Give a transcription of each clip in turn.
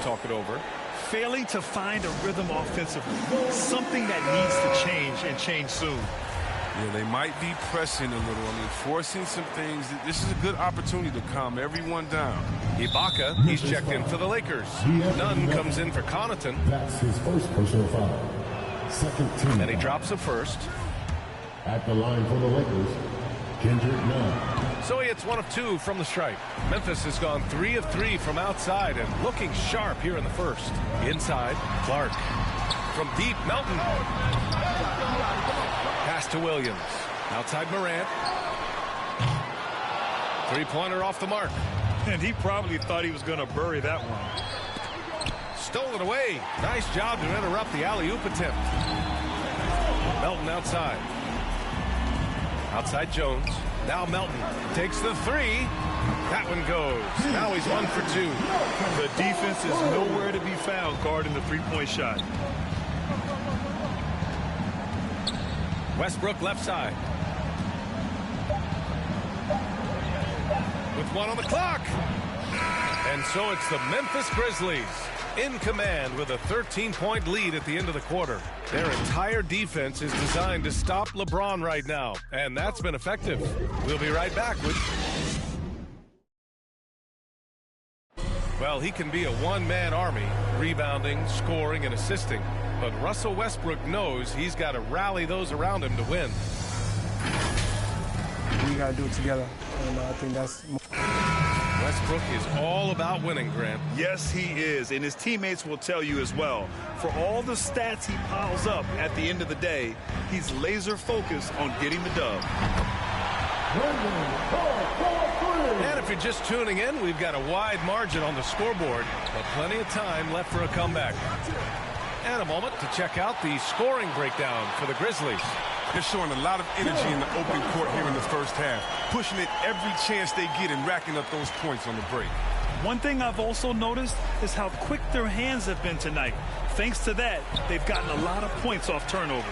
talk it over. Failing to find a rhythm offensively, something that needs to change and change soon. Yeah, they might be pressing a little. I mean, forcing some things. This is a good opportunity to calm everyone down. Ibaka, he's checked in for the Lakers. Nunn comes in for Connaughton. That's his first personal foul. Second team. And he drops a first. At the line for the Lakers, Kendrick Nunn. So he hits 1 of 2 from the stripe. Memphis has gone 3 of 3 from outside and looking sharp here in the first. Inside, Clark. From deep, Melton. Pass to Williams. Outside Morant. Three-pointer off the mark. And he probably thought he was going to bury that one. Stolen away. Nice job to interrupt the alley-oop attempt. Melton outside. Outside Jones. Now Melton takes the 3. That one goes. Now he's 1 for 2. The defense is nowhere to be found guarding the three-point shot. Westbrook left side. With 1 on the clock. And so it's the Memphis Grizzlies in command with a 13-point lead at the end of the quarter. Their entire defense is designed to stop LeBron right now, and that's been effective. We'll be right back with... Well, he can be a one-man army, rebounding, scoring, and assisting. But Russell Westbrook knows he's got to rally those around him to win. We got to do it together, and I think that's... Westbrook is all about winning, Grant. Yes, he is, and his teammates will tell you as well. For all the stats he piles up at the end of the day, he's laser focused on getting the dub. And if you're just tuning in, we've got a wide margin on the scoreboard, but plenty of time left for a comeback. And a moment to check out the scoring breakdown for the Grizzlies. They're showing a lot of energy in the open court here in the first half, pushing it every chance they get and racking up those points on the break. One thing I've also noticed is how quick their hands have been tonight. Thanks to that, they've gotten a lot of points off turnovers.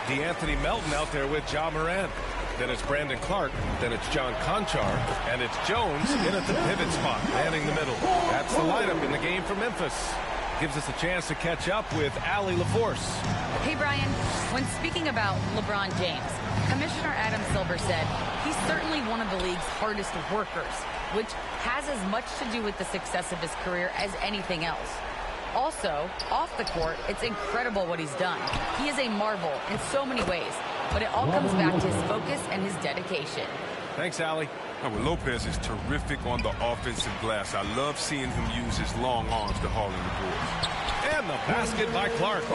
DeAnthony Melton out there with Ja Morant. Then it's Brandon Clark. Then it's John Conchar. And it's Jones in at the pivot spot, manning the middle. That's the lineup in the game for Memphis. Gives us a chance to catch up with Allie LaForce. Hey, Brian. When speaking about LeBron James, Commissioner Adam Silver said he's certainly one of the league's hardest workers, which has as much to do with the success of his career as anything else. Also, off the court, it's incredible what he's done. He is a marvel in so many ways, but it all comes back to his focus and his dedication. Thanks, Allie. Well, Lopez is terrific on the offensive glass. I love seeing him use his long arms to haul in the boards. And the basket by Clark.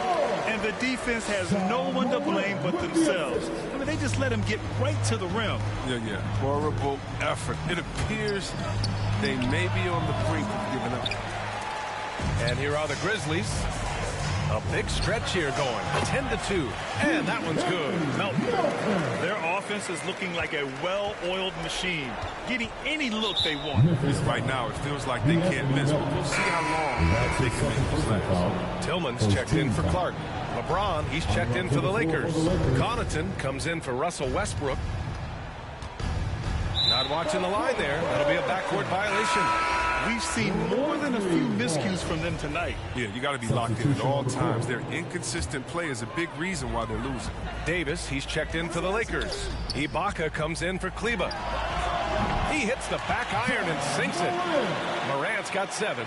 And the defense has no one to blame but themselves. I mean, they just let him get right to the rim. Yeah. Horrible effort. It appears they may be on the brink of giving up. And here are the Grizzlies. A big stretch here going. 10-2. And that one's good. Melton. Their offense is looking like a well-oiled machine, getting any look they want. Right now, it feels like they can't miss, but we'll see how long they can make this last. Tillman's checked in for Clark. LeBron, he's checked in for the Lakers. Connaughton comes in for Russell Westbrook. Not watching the line there. That'll be a backcourt violation. We've seen more than a few miscues from them tonight. Yeah, you got to be locked in at all times. Their inconsistent play is a big reason why they're losing. Davis, he's checked in for the Lakers. Ibaka comes in for Kleba. He hits the back iron and sinks it. Morant's got 7.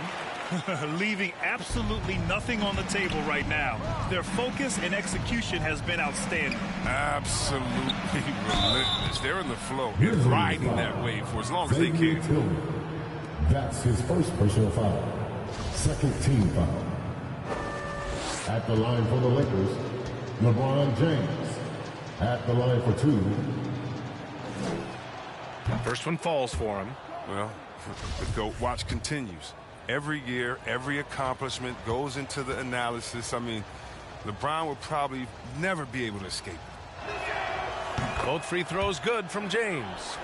Leaving absolutely nothing on the table right now. Their focus and execution has been outstanding. Absolutely relentless. They're in the flow. They're riding that wave for as long as they can. That's his first personal foul. Second team foul. At the line for the Lakers, LeBron James. At the line for 2. First one falls for him. Well, the GOAT watch continues. Every year, every accomplishment goes into the analysis. I mean, LeBron will probably never be able to escape it. Both free throws good from James.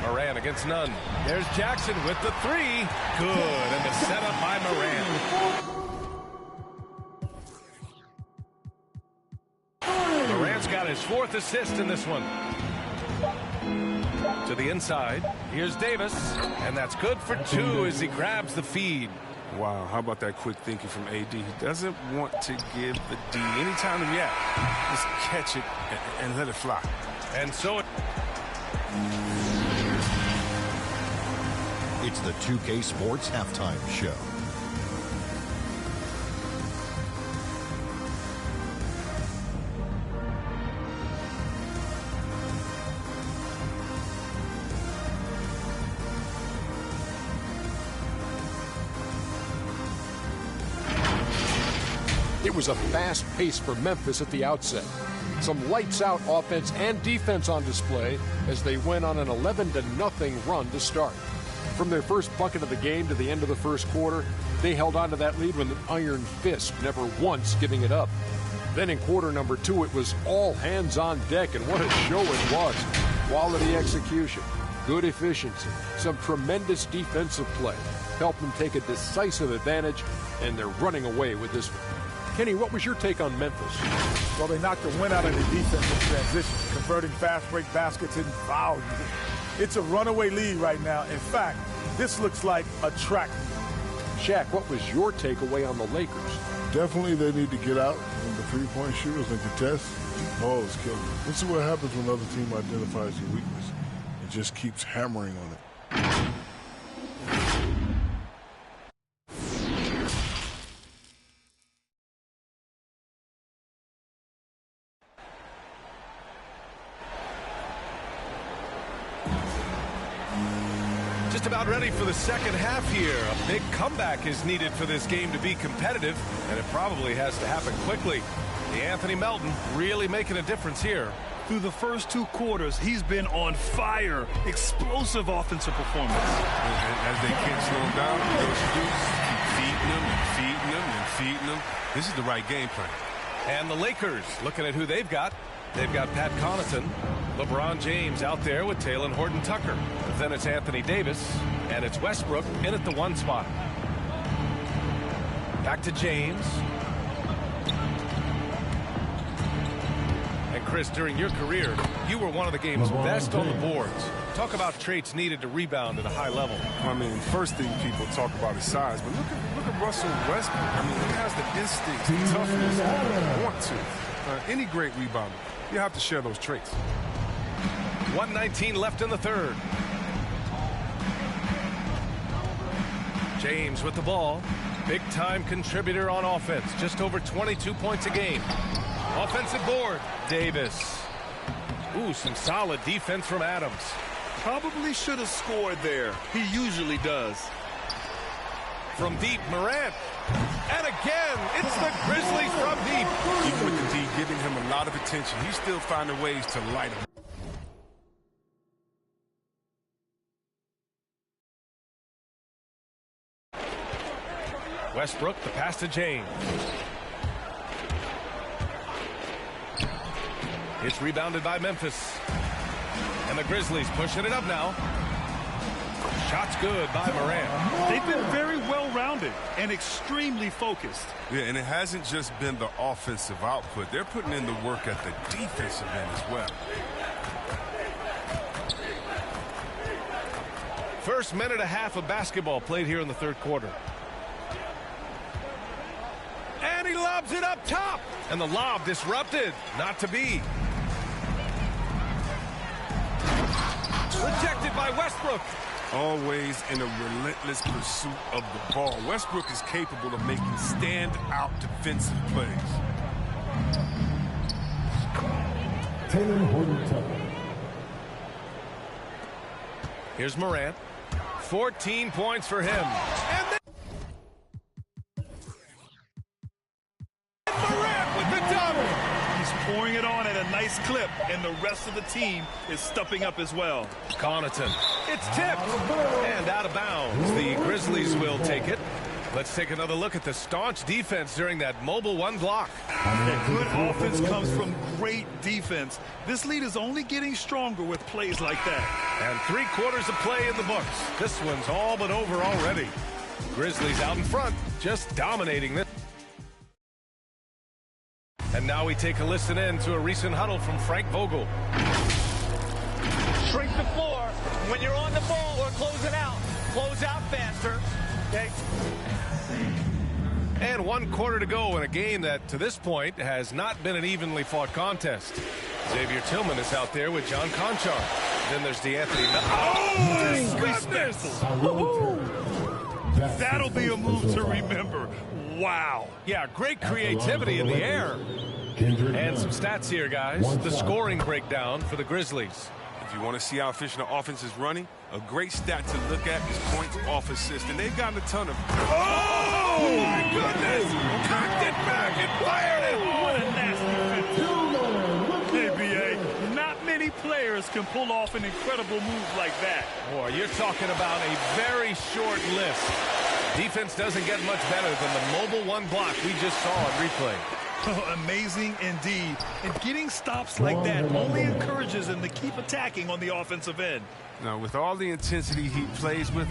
Morant against Nunn. There's Jackson with the 3. Good, and the setup by Morant. Morant's got his 4th assist in this one. To the inside. Here's Davis. And that's good for 2 as he grabs the feed. Wow, how about that quick thinking from AD? He doesn't want to give the D any time to react. Just catch it and let it fly. And so it's the 2K Sports Halftime Show. It was a fast pace for Memphis at the outset. Some lights-out offense and defense on display as they went on an 11-0 run to start. From their first bucket of the game to the end of the first quarter, they held on to that lead with an iron fist, never once giving it up. Then in quarter number 2, it was all hands on deck, and what a show it was. Quality execution, good efficiency, some tremendous defensive play helped them take a decisive advantage, and they're running away with this one. Kenny, what was your take on Memphis? Well, they knocked the wind out of the defense in transition, converting fast break baskets in volume. It's a runaway lead right now. In fact, this looks like a track meet. Shaq, what was your takeaway on the Lakers? Definitely they need to get out from the three-point shooters and contest. Ball is killing them. This is what happens when another team identifies your weakness. It just keeps hammering on it. just about ready for the second half here. A big comeback is needed for this game to be competitive, and it probably has to happen quickly. The Anthony Melton really making a difference here. Through the first two quarters, he's been on fire. Explosive offensive performance. And as they can't slow him down, those dudes keep feeding them and feeding them and feeding them. This is the right game plan. And the Lakers, looking at who they've got. They've got Pat Connaughton, LeBron James out there with Talen Horton-Tucker. Then it's Anthony Davis, and it's Westbrook in at the one spot. Back to James. And Chris, during your career, you were one of the game's best on the boards. Talk about traits needed to rebound at a high level. I mean, first thing people talk about is size, but look at Russell Westbrook. I mean, he has the instincts, the toughness, the want to. Any great rebounder, you have to share those traits. 1:19 left in the third. James with the ball. Big-time contributor on offense. Just over 22 points a game. Offensive board, Davis. Ooh, some solid defense from Adams. Probably should have scored there. He usually does. From deep, Morant. And again, it's the Grizzlies from deep. Even with the D giving him a lot of attention, he's still finding ways to light him. Westbrook, the pass to James. It's rebounded by Memphis. And the Grizzlies pushing it up now. Shot's good by Morant. They've been very well-rounded and extremely focused. Yeah, and it hasn't just been the offensive output. They're putting in the work at the defensive end as well. First minute and a half of basketball played here in the third quarter. And he lobs it up top. And the lob disrupted. Not to be. Rejected by Westbrook. Always in a relentless pursuit of the ball. Westbrook is capable of making stand-out defensive plays. Talen Horton-Tucker. Here's Morant. 14 points for him. And then Morant with the double. He's pouring it on at a nice clip, and the rest of the team is stepping up as well. Connaughton. It's tipped and out of bounds. The Grizzlies will take it. Let's take another look at the staunch defense during that mobile one block. Good offense comes from great defense. This lead is only getting stronger with plays like that. And 3 quarters of play in the books. This one's all but over already. Grizzlies out in front, just dominating this. And now we take a listen in to a recent huddle from Frank Vogel. shrink the floor. When you're on the ball or closing out, close out faster. Okay. And 1 quarter to go in a game that, to this point, has not been an evenly fought contest. Xavier Tillman is out there with John Conchar. Then there's DeAnthony. Oh, goodness! That'll be a move to remember. Wow. Yeah, great creativity in the air. And some stats here, guys. The scoring breakdown for the Grizzlies. If you want to see how efficient the offense is running, a great stat to look at is points off assist. And they've gotten a ton of... Oh, my goodness! Cocked it back and fired it! What a nasty finish. ABA, not many players can pull off an incredible move like that. Boy, you're talking about a very short list. Defense doesn't get much better than the mobile one block we just saw on replay. Oh, amazing indeed. And getting stops like that only encourages him to keep attacking on the offensive end. Now, with all the intensity he plays with,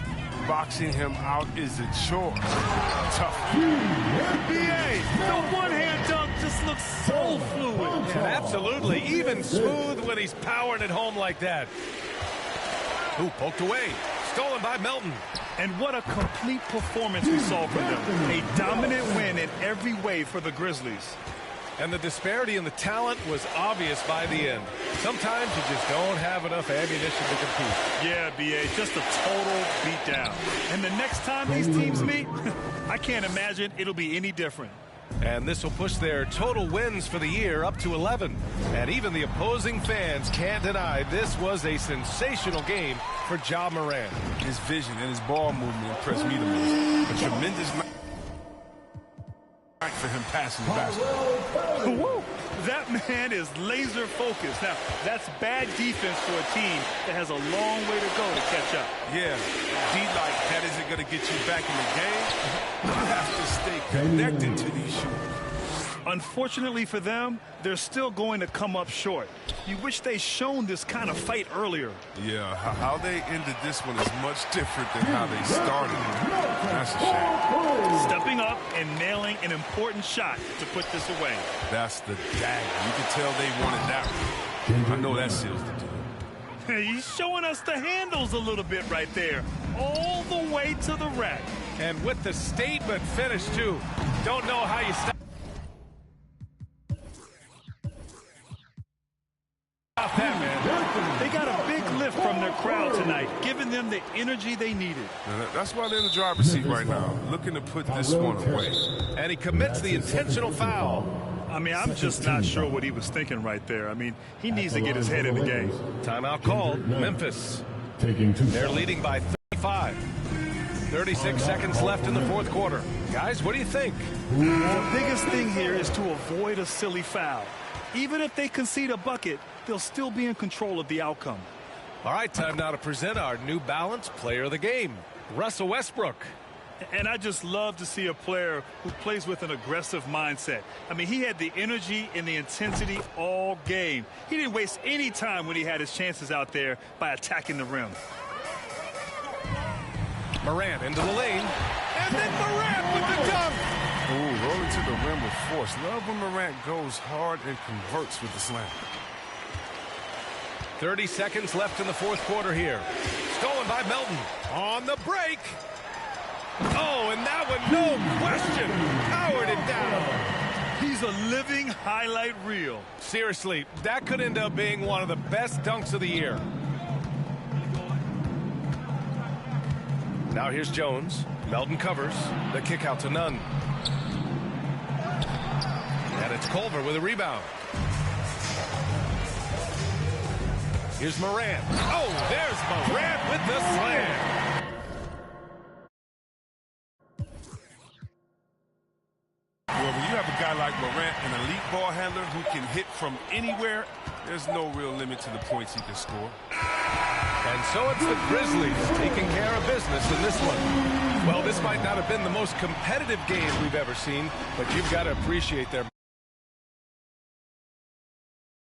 boxing him out is a chore. Tough. NBA, the one-hand dunk just looks so fluid. Yeah, absolutely. Even smooth when he's powering it home like that. Ooh, poked away. Stolen by Melton. And what a complete performance we saw from them. A dominant win in every way for the Grizzlies. And the disparity in the talent was obvious by the end. Sometimes you just don't have enough ammunition to compete. Yeah, BA, just a total beatdown. And the next time these teams meet, I can't imagine it'll be any different. And this will push their total wins for the year up to 11. And even the opposing fans can't deny this was a sensational game for Ja Morant. His vision and his ball movement impressed me the most. A tremendous night for him passing the basketball. Woo! That man is laser focused. Now, that's bad defense for a team that has a long way to go to catch up. Yeah, D-like, that isn't going to get you back in the game. You have to stay connected to these shooters. Unfortunately for them, they're still going to come up short. You wish they'd shown this kind of fight earlier. Yeah, how they ended this one is much different than how they started. That's a shame. Stepping up and nailing an important shot to put this away. That's the dagger. You can tell they wanted that one. I know that seals the deal. He's showing us the handles a little bit right there. All the way to the rack. And with the statement finish, too. Don't know how you stop that, man. They got a big lift from their crowd tonight, giving them the energy they needed. That's why they're in the driver's seat right now, looking to put this one away. And he commits the intentional foul. I mean, I'm just not sure what he was thinking right there. I mean, he needs to get his head in the game. Timeout called. Memphis. They're leading by 35. 36 seconds left in the fourth quarter. Guys, what do you think? The biggest thing here is to avoid a silly foul. Even if they concede a bucket, they'll still be in control of the outcome. All right, time now to present our New Balance Player of the Game, Russell Westbrook. And I just love to see a player who plays with an aggressive mindset. I mean, he had the energy and the intensity all game. He didn't waste any time when he had his chances out there by attacking the rim. Morant into the lane. And then Morant with the dunk. Ooh, rolling to the rim with force. Love when Morant goes hard and converts with the slam. 30 seconds left in the fourth quarter here. Stolen by Melton. On the break. Oh, and that one, no question, powered it down. He's a living highlight reel. Seriously, that could end up being one of the best dunks of the year. Now here's Jones. Melton covers. The kick out to Nunn. And it's Culver with a rebound. Here's Morant. Oh, there's Morant with the slam. Well, when you have a guy like Morant, an elite ball handler who can hit from anywhere, there's no real limit to the points he can score. And so it's the Grizzlies taking care of business in this one. Well, this might not have been the most competitive game we've ever seen, but you've got to appreciate their